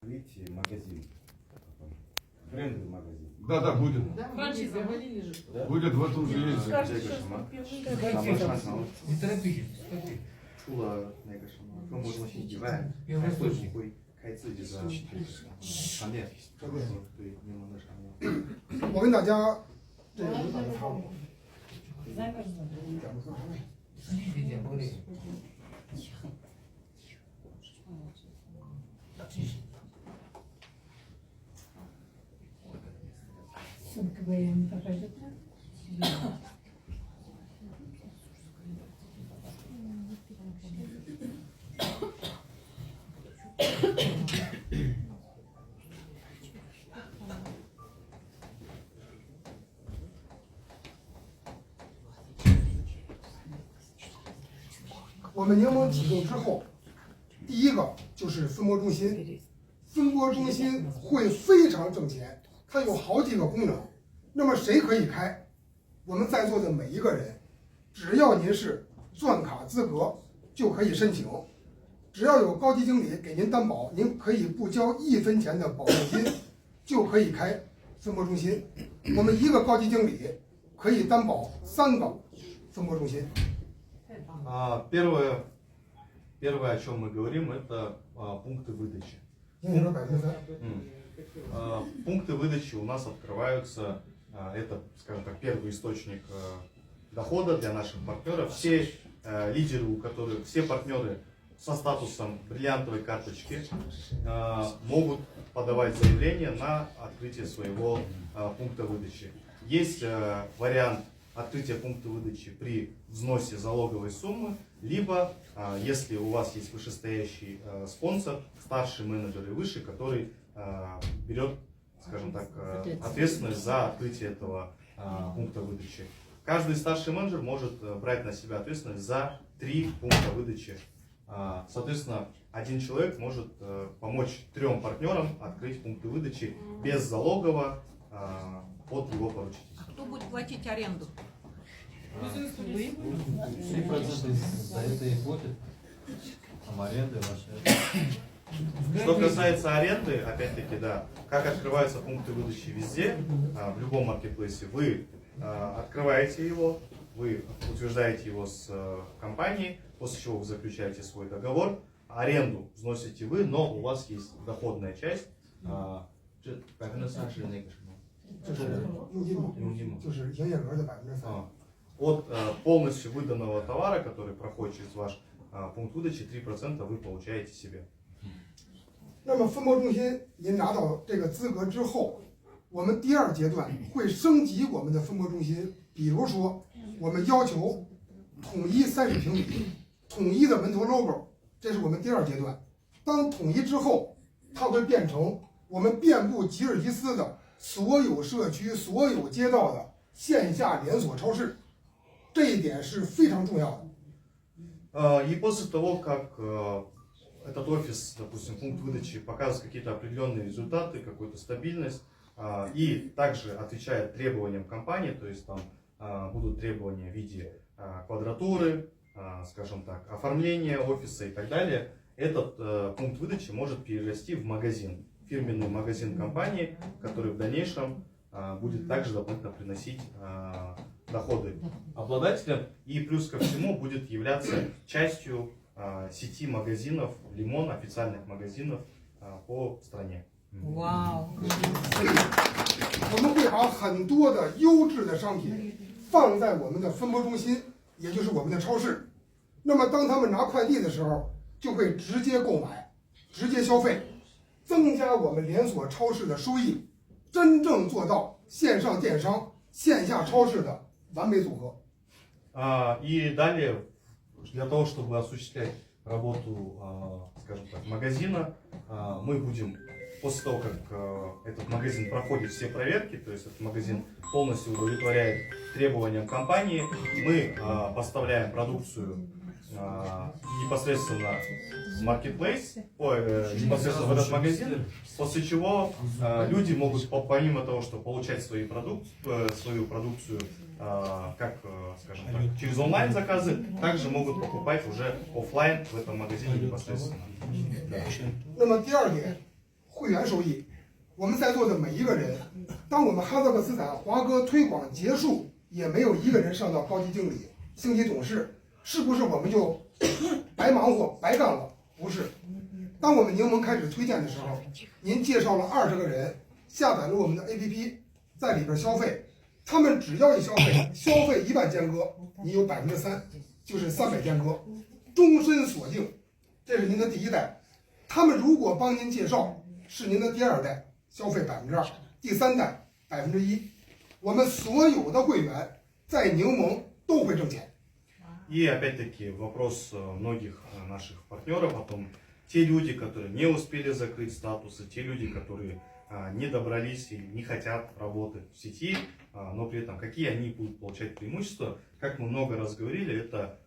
Видите, магазин. Брендовый магазин. Да, будет. Франшиза, говорили же. Да? Будет в этом же есть. Не торопитесь. Шула那个什么中国中心以外，还会不会开自己的商店？对，柠檬的商店。我跟大家这个打个招呼。 Сидите, говорите. Thank 我们柠檬启动之后，第一个就是分拨中心，分拨中心会非常挣钱，它有好几个功能。那么谁可以开？我们在座的每一个人，只要您是钻卡资格就可以申请，只要有高级经理给您担保，您可以不交1分钱的保证金，就可以开分拨中心。我们一个高级经理可以担保3个分拨中心。 Первое, о чем мы говорим, это пункты выдачи. Пункты выдачи у нас открываются, это, скажем так, первый источник дохода для наших партнеров. Все лидеры, у которых, все партнеры со статусом бриллиантовой карточки могут подавать заявление на открытие своего пункта выдачи. Есть вариант открытие пункта выдачи при взносе залоговой суммы, либо, если у вас есть вышестоящий спонсор, старший менеджер и выше, который берет, скажем так, ответственность за открытие этого пункта выдачи. Каждый старший менеджер может брать на себя ответственность за 3 пункта выдачи. Соответственно, один человек может помочь 3 партнерам открыть пункты выдачи без залогового под его поручительством. Кто будет платить аренду? 3% за это и платят. Там аренды ваши. Что касается аренды, опять-таки, да, как открываются пункты выдачи везде, в любом маркетплейсе, вы открываете его, вы утверждаете его с компанией, после чего вы заключаете свой договор, аренду взносите вы, но у вас есть доходная часть. От полностью выданного товара, который проходит через ваш пункт выдачи, 3% вы получаете себе. 那么分拨中心您拿到这个资格之后，我们第2阶段会升级我们的分拨中心，比如说我们要求统一30平米，统一的门头 logo， 这是我们第2阶段。当统一之后，它会变成我们遍布吉尔吉斯的所有社区、所有街道的线下连锁超市，这一点是非常重要的。И после того, как этот офис, допустим, пункт выдачи показывает какие-то определенные результаты, какую-то стабильность, и также отвечает требованиям компании, то есть там будут требования в виде квадратуры, скажем так, оформления офиса и так далее, этот пункт выдачи может перерасти в магазин, фирменный магазин компании, который в дальнейшем будет также дополнительно приносить доходы обладателям и плюс ко всему будет являться частью сети магазинов Лимон, официальных магазинов по стране. Вау! 我们会把很多的优质的商品放在我们的分拨中心，也就是我们的超市。那么当他们拿快递的时候，就会直接购买，直接消费，增加我们连锁超市的收益，真正做到线上电商、线下超市的完美组合。И далее, для того, чтобы осуществлять работу, скажем так, магазина, мы будем, после того, как этот магазин проходит все проверки, то есть этот магазин полностью удовлетворяет требованиям компании, мы поставляем продукцию непосредственно в marketplace, непосредственно в этот магазин, после чего люди могут, помимо того, что получать свою продукцию, как, скажем так, через онлайн-заказы, также могут покупать уже офлайн в этом магазине непосредственно. 那么第2点，会会员收益，我们在座的每一个人，当我们哈萨克斯坦华哥推广结束，也没有一个人上到高级经理、星级董事，是不是我们就白忙活、白干了？不是。当我们柠檬开始推荐的时候，您介绍了20个人下载了我们的 APP， 在里边消费，他们只要一消费1万间隔，你有3%，就是300间隔，终身锁定，这是您的第一代。他们如果帮您介绍，是您的第2代，消费2%，第3代1%。我们所有的会员在柠檬都会挣钱。И опять-таки вопрос многих наших партнеров о том, те люди, которые не успели закрыть статусы, те люди, которые не добрались и не хотят работать в сети, но при этом какие они будут получать преимущества, как мы много раз говорили, это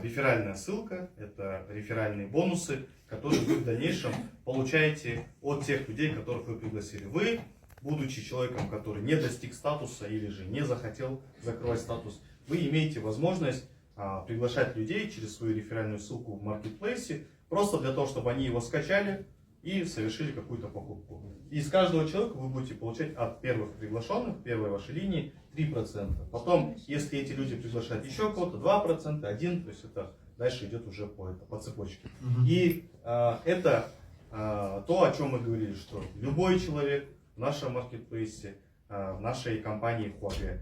реферальная ссылка, это реферальные бонусы, которые вы в дальнейшем получаете от тех людей, которых вы пригласили. Вы, будучи человеком, который не достиг статуса или же не захотел закрывать статус, вы имеете возможность приглашать людей через свою реферальную ссылку в маркетплейсе, просто для того, чтобы они его скачали и совершили какую-то покупку. И с каждого человека вы будете получать от первых приглашенных, первой вашей линии, 3%. Потом, если эти люди приглашают еще кого-то, 2%, 1%, то есть это дальше идет уже по цепочке. И это то, о чем мы говорили, что любой человек в нашем маркетплейсе, в нашей компании Huawei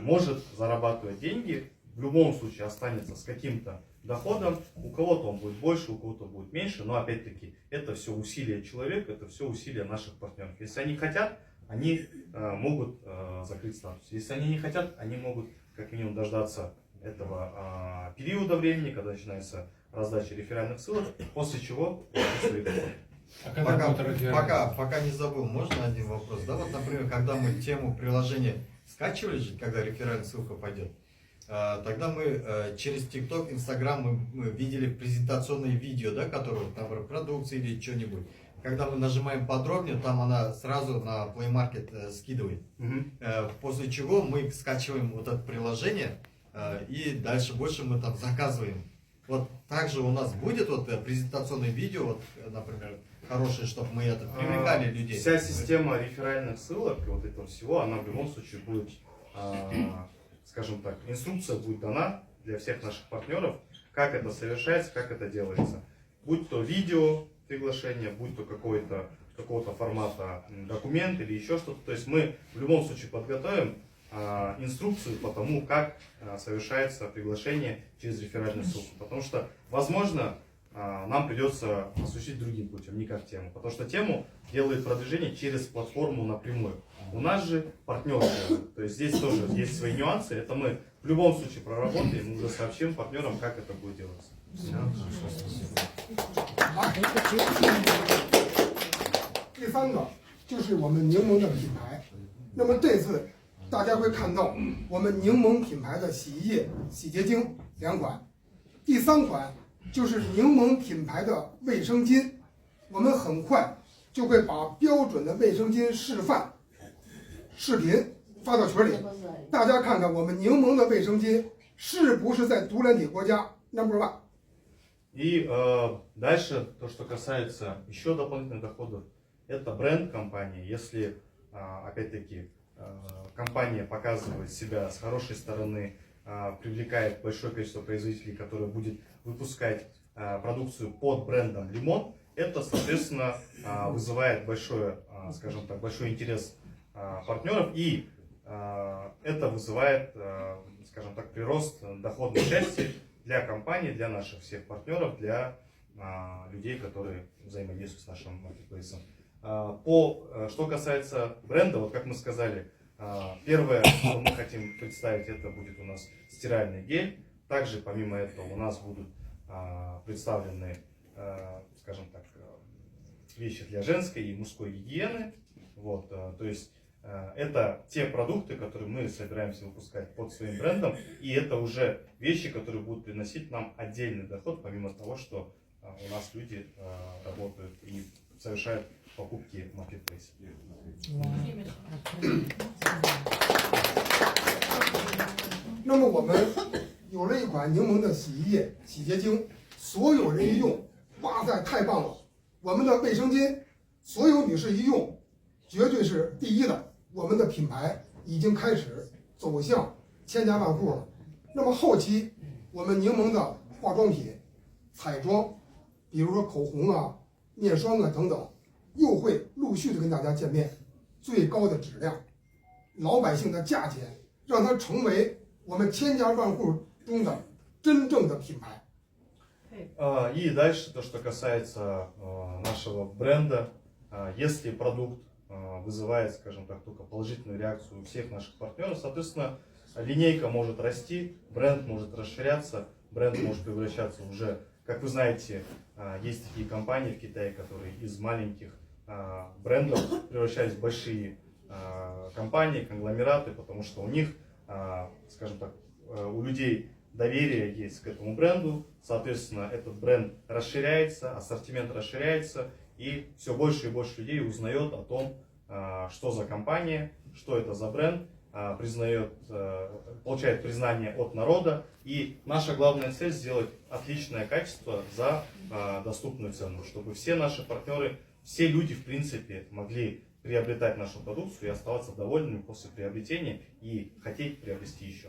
может зарабатывать деньги, в любом случае останется с каким-то доходом, у кого-то он будет больше, у кого-то будет меньше, но опять-таки это все усилия человека, это все усилия наших партнеров. Если они хотят, они могут закрыть статус. Если они не хотят, они могут как минимум дождаться этого периода времени, когда начинается раздача реферальных ссылок, после чего свои доходы. Пока не забыл, можно один вопрос? Да, вот, например, когда мы тему приложения скачивали, когда реферальная ссылка пойдет, тогда мы через TikTok, Instagram мы видели презентационные видео, да, которые, например, продукции или что-нибудь. Когда мы нажимаем подробнее, там она сразу на Play Market скидывает. После чего мы скачиваем вот это приложение и дальше больше мы там заказываем. Вот также у нас будет вот презентационное видео, вот, например, хорошее, чтобы мы это привлекали людей. Вся система реферальных ссылок и вот этого всего, она в любом случае будет, скажем так, инструкция будет дана для всех наших партнеров, как это совершается, как это делается. Будь то видео приглашение, будь то какого-то формата документ или еще что-то. То есть мы в любом случае подготовим инструкцию по тому, как совершается приглашение через реферальную ссылку. Потому что, возможно, нам придется осуществить другим путем, не как тему. Потому что тему делает продвижение через платформу напрямую. У нас же партнеры делают. То есть здесь тоже есть свои нюансы. Это мы в любом случае проработаем, мы уже сообщим партнерам, как это будет делаться. 第3个就是我们柠檬的品牌。那么这次大家会看到我们柠檬品牌的洗衣液、洗洁精2款。第3款就是柠檬品牌的卫生巾，我们很快就会把标准的卫生巾示范视频发到群里，大家看看我们柠檬的卫生巾是不是在独联体国家 No.1。 И дальше, то, что касается еще дополнительных доходов, это бренд компании. Если, опять-таки, компания показывает себя с хорошей стороны, привлекает большое количество производителей, которые будет выпускать продукцию под брендом Лимон, это, соответственно, вызывает большой интерес партнеров, и это вызывает, скажем так, прирост доходной части для компании, для наших всех партнеров, для людей, которые взаимодействуют с нашим маркетплейсом. Что касается бренда, вот как мы сказали, первое, что мы хотим представить, это будет у нас стиральный гель. Также, помимо этого, у нас будут представлены, скажем так, вещи для женской и мужской гигиены. Вот, то есть это те продукты, которые мы собираемся выпускать под своим брендом, и это уже вещи, которые будут приносить нам отдельный доход, помимо того, что у нас люди работают и совершают покупки в маркетплейсе. 那么我们有了一款柠檬的洗衣液、洗洁精，所有人一用，哇塞，太棒了！我们的卫生巾所有女士一用，绝对是第一的。我们的品牌已经开始走向千家万户了。那么后期，我们柠檬的化妆品、彩妆，比如说口红啊、面霜啊等等，又会陆续的跟大家见面。最高的质量，老百姓的价钱，让它成为我们千家万户中的真正的品牌。 И дальше, то, что касается нашего бренда, если продукт вызывает, скажем так, только положительную реакцию у всех наших партнеров, соответственно, линейка может расти, бренд может расширяться, бренд может превращаться уже, как вы знаете, есть такие компании в Китае, которые из маленьких брендов превращались в большие компании, конгломераты, потому что у них, скажем так, у людей доверие есть к этому бренду, соответственно, этот бренд расширяется, ассортимент расширяется, и все больше и больше людей узнает о том, что за компания, что это за бренд, получает признание от народа. И наша главная цель сделать отличное качество за доступную цену, чтобы все наши партнеры, все люди в принципе могли приобретать нашу продукцию и оставаться довольными после приобретения и хотеть приобрести еще.